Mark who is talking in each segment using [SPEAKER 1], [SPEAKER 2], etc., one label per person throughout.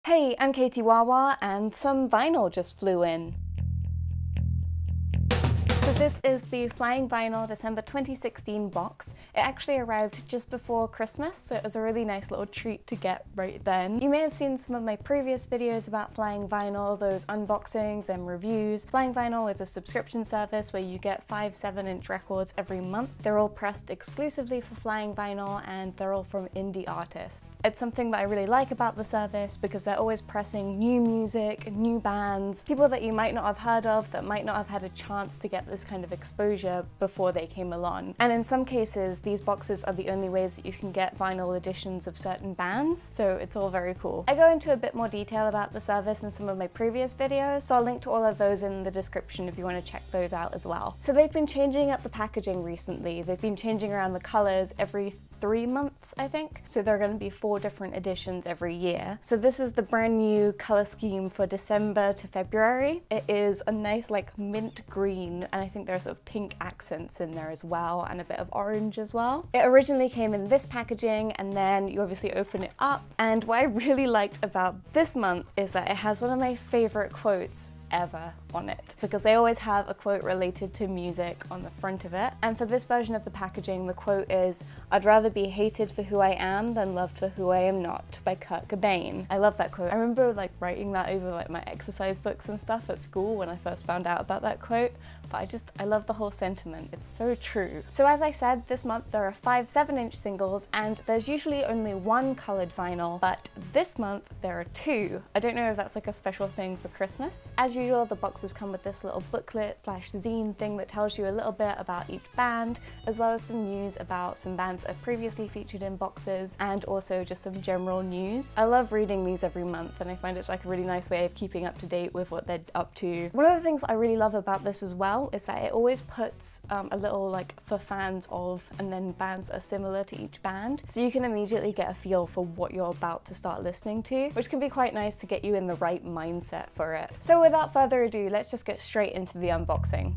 [SPEAKER 1] Hey, I'm catiewahwah, and some vinyl just flew in. So this is the Flying Vinyl December 2016 box. It actually arrived just before Christmas, so it was a really nice little treat to get right then. You may have seen some of my previous videos about Flying Vinyl, those unboxings and reviews. Flying Vinyl is a subscription service where you get 5 7-inch records every month. They're all pressed exclusively for Flying Vinyl and they're all from indie artists. It's something that I really like about the service because they're always pressing new music, new bands, people that you might not have heard of, that might not have had a chance to get this kind of exposure before they came along. And in some cases, these boxes are the only ways that you can get vinyl editions of certain bands, so it's all very cool. I go into a bit more detail about the service in some of my previous videos, so I'll link to all of those in the description if you want to check those out as well. So they've been changing up the packaging recently. They've been changing around the colors every 3 months, I think. So there are going to be 4 different editions every year. So this is the brand new color scheme for December to February. It is a nice like mint green, and I think there's sort of pink accents in there as well, and a bit of orange as well. It originally came in this packaging, and then you obviously open it up. And what I really liked about this month is that it has one of my favorite quotes ever on it, because they always have a quote related to music on the front of it. And for this version of the packaging, the quote is, "I'd rather be hated for who I am than loved for who I am not," by Kurt Cobain. I love that quote. I remember like writing that over like my exercise books and stuff at school when I first found out about that quote, but I love the whole sentiment. It's so true. So as I said, this month there are 5 7-inch singles, and there's usually only 1 colored vinyl, but this month there are 2. I don't know if that's like a special thing for Christmas. As usual, the boxes come with this little booklet slash zine thing that tells you a little bit about each band, as well as some news about some bands that have previously featured in boxes, and also just some general news. I love reading these every month, and I find it's like a really nice way of keeping up to date with what they're up to. One of the things I really love about this as well is that it always puts a little like for fans of, and then bands are similar to each band, so you can immediately get a feel for what you're about to start listening to, which can be quite nice to get you in the right mindset for it. So without further ado, let's just get straight into the unboxing.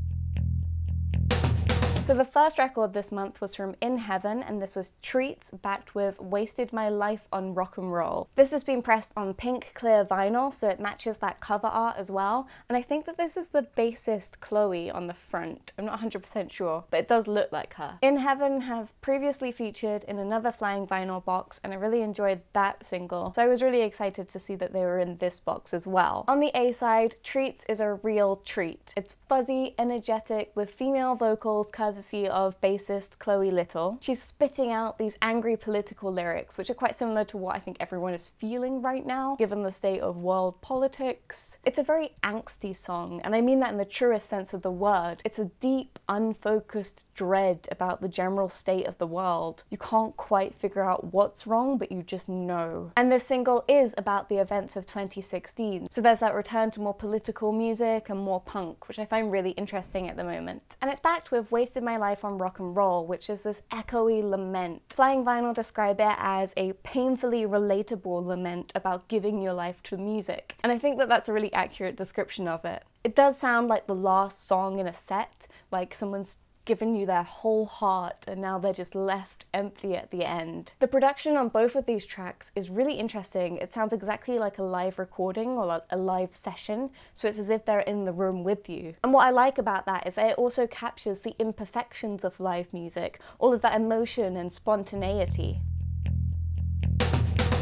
[SPEAKER 1] So the first record this month was from INHEAVEN, and this was Treats, backed with Wasted My Life on Rock and Roll. This has been pressed on pink clear vinyl, so it matches that cover art as well. And I think that this is the bassist Chloe on the front. I'm not 100% sure, but it does look like her. INHEAVEN have previously featured in another Flying Vinyl box, and I really enjoyed that single. So I was really excited to see that they were in this box as well. On the A side, Treats is a real treat. It's fuzzy, energetic, with female vocals courtesy of bassist Chloe Little. She's spitting out these angry political lyrics, which are quite similar to what I think everyone is feeling right now, given the state of world politics. It's a very angsty song, and I mean that in the truest sense of the word. It's a deep, unfocused dread about the general state of the world. You can't quite figure out what's wrong, but you just know. And this single is about the events of 2016, so there's that return to more political music and more punk, which I find really interesting at the moment. And it's backed with Wasted My Life on Rock and Roll, which is this echoey lament. Flying Vinyl describe it as a painfully relatable lament about giving your life to music. And I think that that's a really accurate description of it. It does sound like the last song in a set, like someone's given you their whole heart and now they're just left empty at the end. The production on both of these tracks is really interesting. It sounds exactly like a live recording or a live session, so it's as if they're in the room with you. And what I like about that is that it also captures the imperfections of live music, all of that emotion and spontaneity.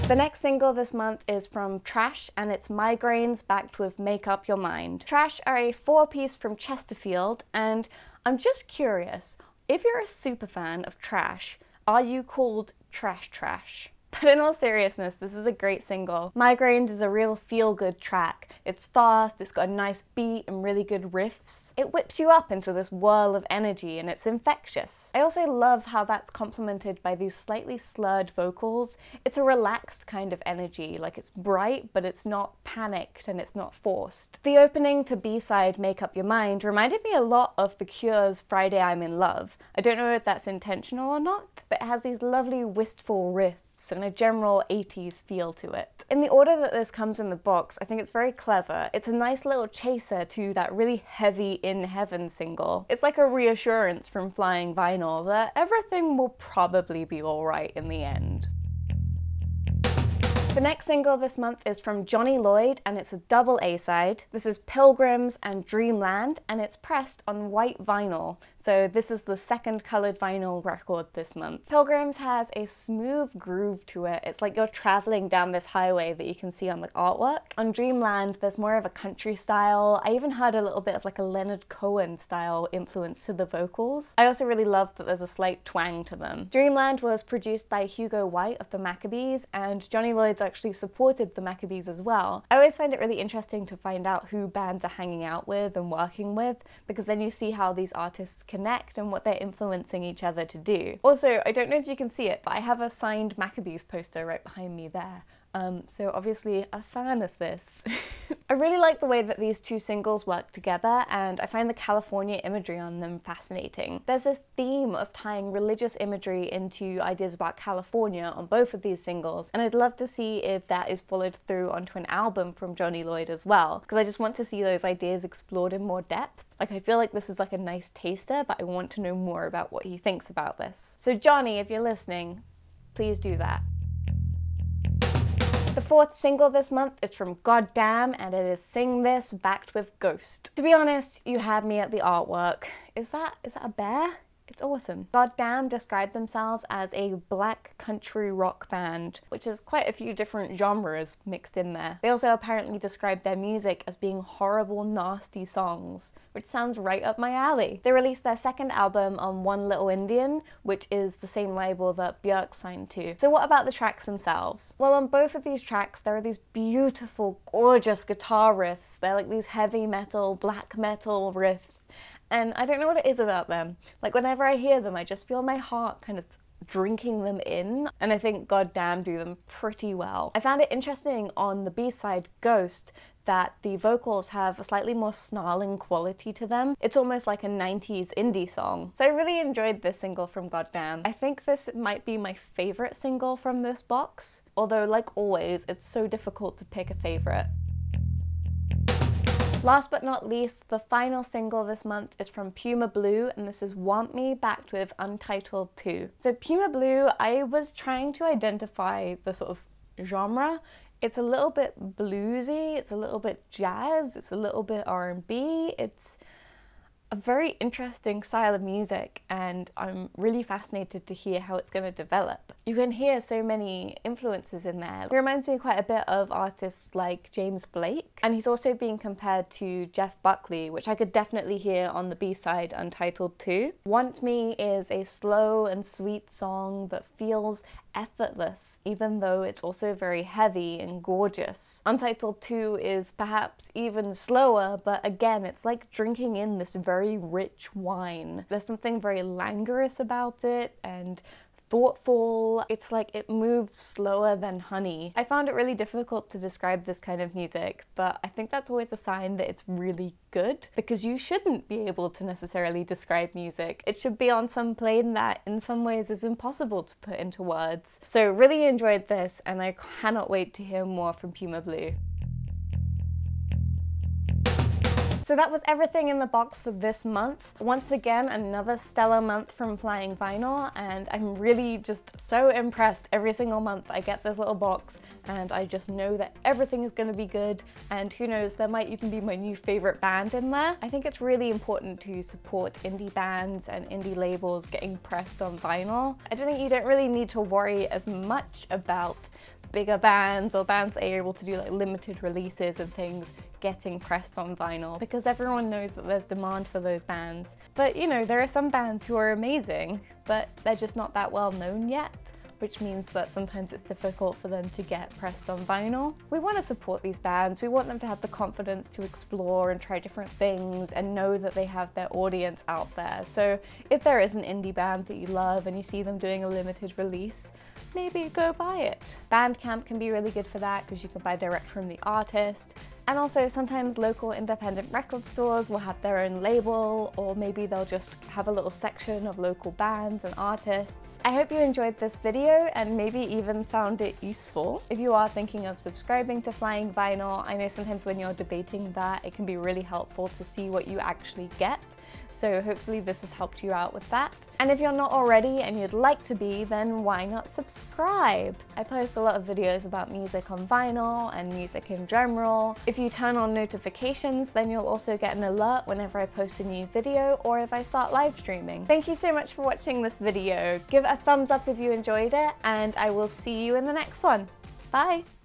[SPEAKER 1] The next single this month is from Trash, and it's Migraines backed with Make Up Your Mind. Trash are a 4-piece from Chesterfield, and I'm just curious, if you're a super fan of Trash, are you called Trash Trash? But in all seriousness, this is a great single. Migraines is a real feel-good track. It's fast, it's got a nice beat and really good riffs. It whips you up into this whirl of energy, and it's infectious. I also love how that's complemented by these slightly slurred vocals. It's a relaxed kind of energy, like it's bright, but it's not panicked and it's not forced. The opening to B-side Make Up Your Mind reminded me a lot of The Cure's Friday I'm in Love. I don't know if that's intentional or not, but it has these lovely wistful riffs and a general 80s feel to it. In the order that this comes in the box, I think it's very clever. It's a nice little chaser to that really heavy INHEAVEN single. It's like a reassurance from Flying Vinyl that everything will probably be alright in the end. The next single this month is from Lloyd, and it's a double A-side. This is Pilgrims and Dreamland, and it's pressed on white vinyl. So this is the second coloured vinyl record this month. Pilgrims has a smooth groove to it. It's like you're travelling down this highway that you can see on the artwork. On Dreamland, there's more of a country style. I even heard a little bit of like a Leonard Cohen style influence to the vocals. I also really love that there's a slight twang to them. Dreamland was produced by Hugo White of the Maccabees, and Johnny Lloyd's actually supported the Maccabees as well. I always find it really interesting to find out who bands are hanging out with and working with, because then you see how these artists connect and what they're influencing each other to do. Also, I don't know if you can see it, but I have a signed Maccabees poster right behind me there. So obviously a fan of this. I really like the way that these two singles work together, and I find the California imagery on them fascinating. There's this theme of tying religious imagery into ideas about California on both of these singles, and I'd love to see if that is followed through onto an album from Johnny Lloyd as well, because I just want to see those ideas explored in more depth. Like, I feel like this is like a nice taster, but I want to know more about what he thinks about this. So Johnny, if you're listening, please do that. The fourth single this month is from Goddamn, and it is Sing This backed with Ghost. To be honest, you had me at the artwork. Is that a bear? It's awesome. Goddamn described themselves as a black country rock band, which is quite a few different genres mixed in there. They also apparently described their music as being horrible, nasty songs, which sounds right up my alley. They released their second album on One Little Indian, which is the same label that Björk signed to. So what about the tracks themselves? Well, on both of these tracks, there are these beautiful, gorgeous guitar riffs. They're like these heavy metal, black metal riffs. And I don't know what it is about them. Like, whenever I hear them, I just feel my heart kind of drinking them in, and I think Goddamn do them pretty well. I found it interesting on the B-side, Ghost, that the vocals have a slightly more snarling quality to them. It's almost like a 90s indie song. So I really enjoyed this single from Goddamn. I think this might be my favourite single from this box, although like always, it's so difficult to pick a favourite. Last but not least, the final single this month is from Puma Blue, and this is Want Me backed with Untitled 2. So Puma Blue, I was trying to identify the sort of genre. It's a little bit bluesy, it's a little bit jazz, it's a little bit R&B, it's a very interesting style of music, and I'm really fascinated to hear how it's going to develop. You can hear so many influences in there. It reminds me quite a bit of artists like James Blake, and he's also being compared to Jeff Buckley, which I could definitely hear on the B-side Untitled 2. Want Me is a slow and sweet song that feels effortless, even though it's also very heavy and gorgeous. Untitled 2 is perhaps even slower, but again, it's like drinking in this very rich wine. There's something very languorous about it and thoughtful. It's like it moves slower than honey. I found it really difficult to describe this kind of music, but I think that's always a sign that it's really good, because you shouldn't be able to necessarily describe music. It should be on some plane that in some ways is impossible to put into words. So really enjoyed this, and I cannot wait to hear more from Puma Blue. So that was everything in the box for this month. Once again, another stellar month from Flying Vinyl, and I'm really just so impressed every single month I get this little box, and I just know that everything is going to be good, and who knows, there might even be my new favourite band in there. I think it's really important to support indie bands and indie labels getting pressed on vinyl. I don't think you don't really need to worry as much about bigger bands or bands that are able to do like limited releases and things getting pressed on vinyl, because everyone knows that there's demand for those bands. But you know, there are some bands who are amazing, but they're just not that well known yet, which means that sometimes it's difficult for them to get pressed on vinyl. We want to support these bands. We want them to have the confidence to explore and try different things and know that they have their audience out there. So if there is an indie band that you love and you see them doing a limited release, maybe go buy it. Bandcamp can be really good for that, because you can buy direct from the artist. And also sometimes local independent record stores will have their own label, or maybe they'll just have a little section of local bands and artists. I hope you enjoyed this video and maybe even found it useful. If you are thinking of subscribing to Flying Vinyl, I know sometimes when you're debating that, it can be really helpful to see what you actually get. So hopefully this has helped you out with that. And if you're not already and you'd like to be, then why not subscribe? I post a lot of videos about music on vinyl and music in general. If you turn on notifications, then you'll also get an alert whenever I post a new video or if I start live streaming. Thank you so much for watching this video. Give it a thumbs up if you enjoyed it, and I will see you in the next one. Bye!